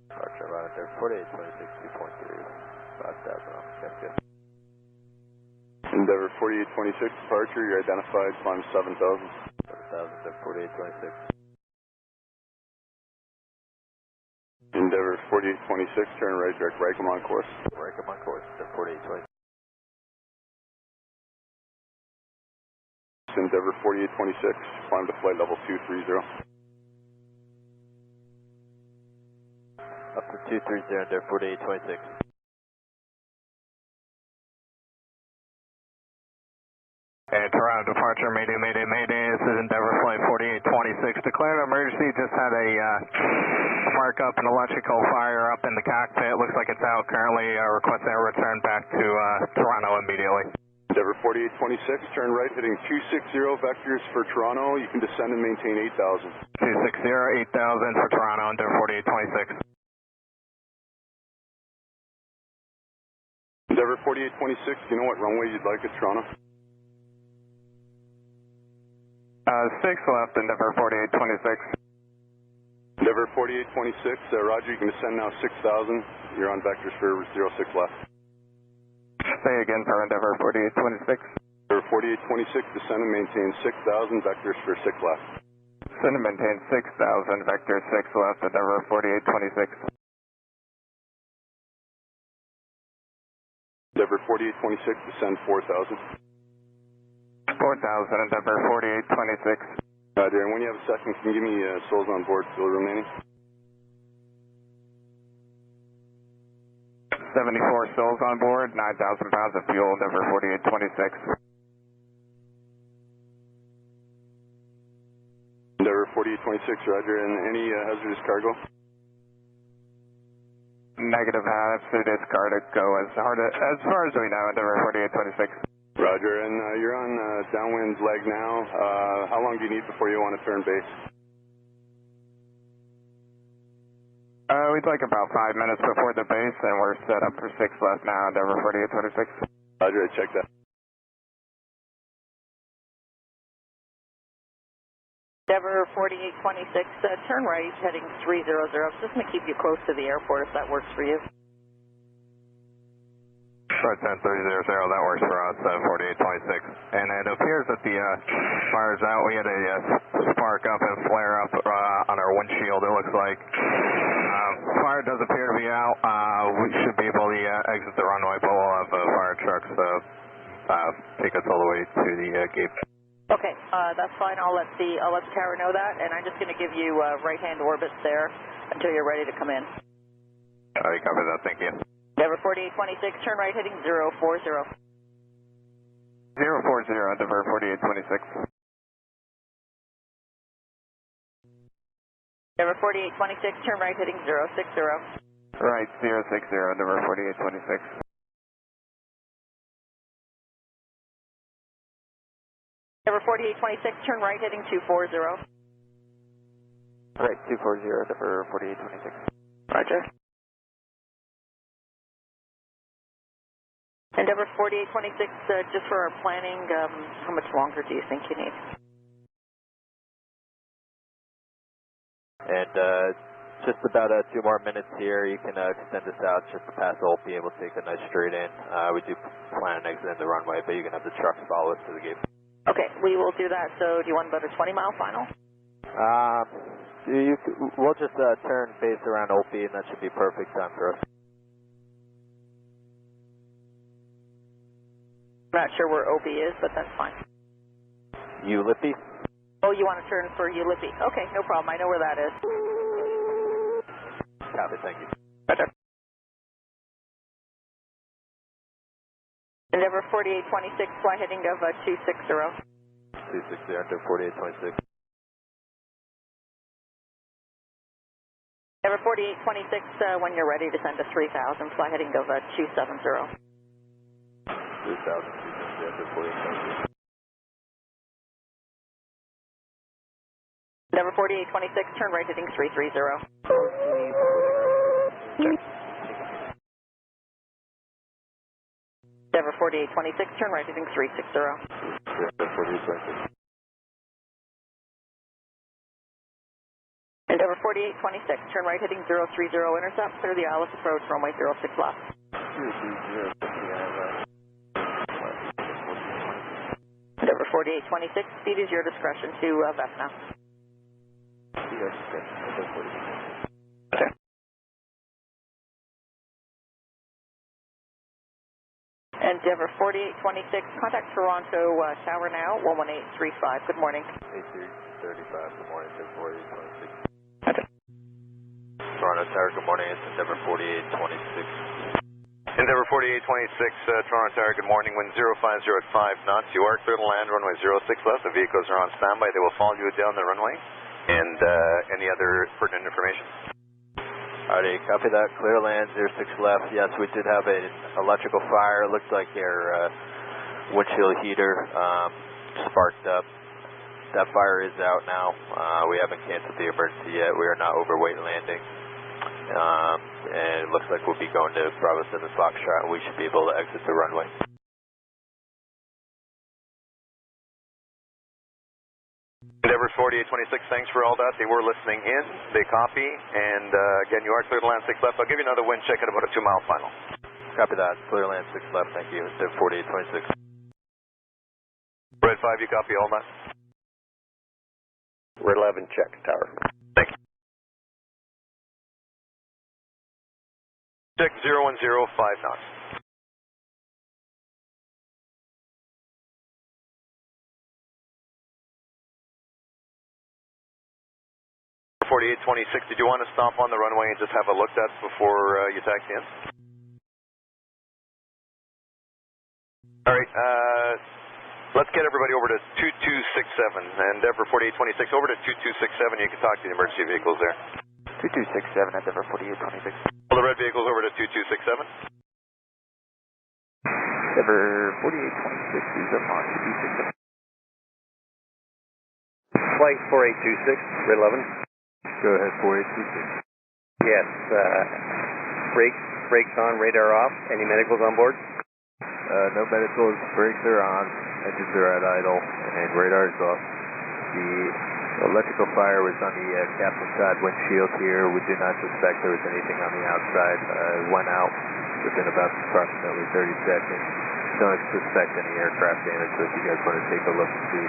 Departure about there, 4826, 2.3, 5,000, that's good. Endeavor 4826, departure, you're identified, climb 7,000. 7,000 to 4826. Endeavor 4826, turn right, direct right, come on course. Right, come on course, to 4826. Endeavor 4826, climb to flight level 230. Up to 230, Endeavor 4826. And Toronto departure, mayday, mayday, mayday. This is Endeavor Flight 4826. Declared emergency, just had a spark up an electrical fire up in the cockpit. Looks like it's out currently. Requesting a return back to Toronto immediately. Endeavor 4826, turn right, heading 260 vectors for Toronto. You can descend and maintain 8,000. 260, 8,000 for Toronto, Endeavor 4826. Endeavor 4826, do you know what runway you'd like at Toronto? 6 left, Endeavor 4826. Endeavor 4826, roger, you can descend now 6,000. You're on vectors for 06 left. Say again for Endeavor 4826. Endeavor 4826, descend and maintain 6,000, vectors for 6 left. Descend and maintain 6,000, vector 6 left, Endeavor 4826. Endeavor 4826, descend 4,000. 4,000, Endeavor 4826. Darren, when you have a second, can you give me souls on board fuel remaining? 74 souls on board, 9,000 pounds of fuel, Endeavor 4826. Endeavor 4826, roger, and any hazardous cargo? Negative, hazardous cargo as far as we know, Endeavor 4826. Roger, and you're on downwind leg now. How long do you need before you want to turn base? We'd like about 5 minutes before the base, and we're set up for 6 left now, Endeavor 4826. Roger, I checked that. Endeavor 4826, turn right, heading 300. Just going to keep you close to the airport if that works for you. Short 10300, that works for us, 4826. And it appears that the fire's out. We had a spark up and flare up on our windshield, it looks like. Fire does appear to be out. We should be able to exit the runway, but we'll have fire trucks take us all the way to the gate. Okay, that's fine. I'll let the tower know that, and I'm just going to give you right-hand orbits there until you're ready to come in. You copy that, thank you. Endeavor 4826, turn right, heading 040. 040, Endeavor 4826. Endeavor 4826, turn right, heading 060. Right, 060, Endeavor 4826. Endeavor 4826, turn right, heading 240. Right, 240, Endeavor 4826. Roger. Endeavor 4826, just for our planning, how much longer do you think you need? And just about 2 more minutes here. You can extend this out just to pass Old, be able to take a nice straight in. We do plan on exiting the runway, but you can have the trucks follow us to the gate. Okay, we will do that. So do you want about a 20-mile final? We'll just turn base around OP, and that should be perfect time for us. I'm not sure where OB is, but that's fine. Ulippy? Oh, you want to turn for Ulippy? Okay, no problem. I know where that is. Copy, thank you. Roger. Endeavor 4826, fly heading of 260. 260, Endeavor 4826. Endeavor 4826, when you're ready to send a 3000, fly heading of 270. 2,000, Endeavor 4826. Endeavor 4826, turn right heading 330. Endeavor 4826, turn right heading 360. Endeavor 4826. Endeavour 4826, turn right heading 030 intercept, clear the ILS approach, runway 06 left. Endeavour 4826, speed is your discretion to Vesna. Okay. Endeavour 4826, contact Toronto Tower now, 11835. Good morning. 8335, good morning, Endeavour 4826. Okay. Toronto Tower, good morning, it's Endeavour 4826. Endeavour 4826, Toronto Tower, good morning, wind 050 at 5 knots. You are clear to land, runway 06 left. The vehicles are on standby. They will follow you down the runway. And any other pertinent information? Alrighty, copy that. Clear land, 06 left. Yes, we did have an electrical fire. It looks like your windshield heater sparked up. That fire is out now. We haven't canceled the emergency yet. We are not overweight landing. And it looks like we'll be going to Bravo 7 Foxtrot, and we should be able to exit the runway. Endeavour 4826, thanks for all that. They were listening in. They copy. And again, you are clear to land 6 left. I'll give you another wind check at about a 2-mile final. Copy that. Clear land 6 left. Thank you. Endeavour 4826. Red 5, you copy all that? Red 11, check, tower. Thank you. Check 010, 5 knots. .4826, did you want to stop on the runway and just have a look at before you taxi in? Alright, let's get everybody over to 2267. Endeavour 4826, over to 2267. You can talk to the emergency vehicles there. 2267, Endeavour 4826. Well, the red vehicles over to 2267. Endeavour 4826 is up on 2267. Flight 4826, red 11. Go ahead, 4826. Yes, brakes on, radar off. Any medicals on board? No medicals, brakes are on, engines are at idle, and radar is off. The electrical fire was on the captain side windshield here. We do not suspect there was anything on the outside. It went out within about approximately 30 seconds. Don't suspect any aircraft damage, so if you guys want to take a look and see.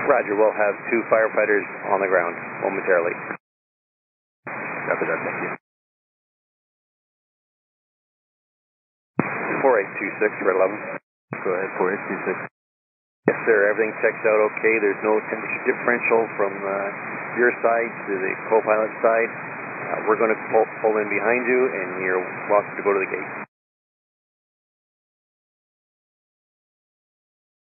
Roger, we'll have 2 firefighters on the ground momentarily. Copy that, thank you. 4826, red 11. Go ahead, 4826. Yes, sir. Everything checks out okay. There's no temperature differential from your side to the co-pilot side. We're going to pull in behind you, and you're welcome to go to the gate.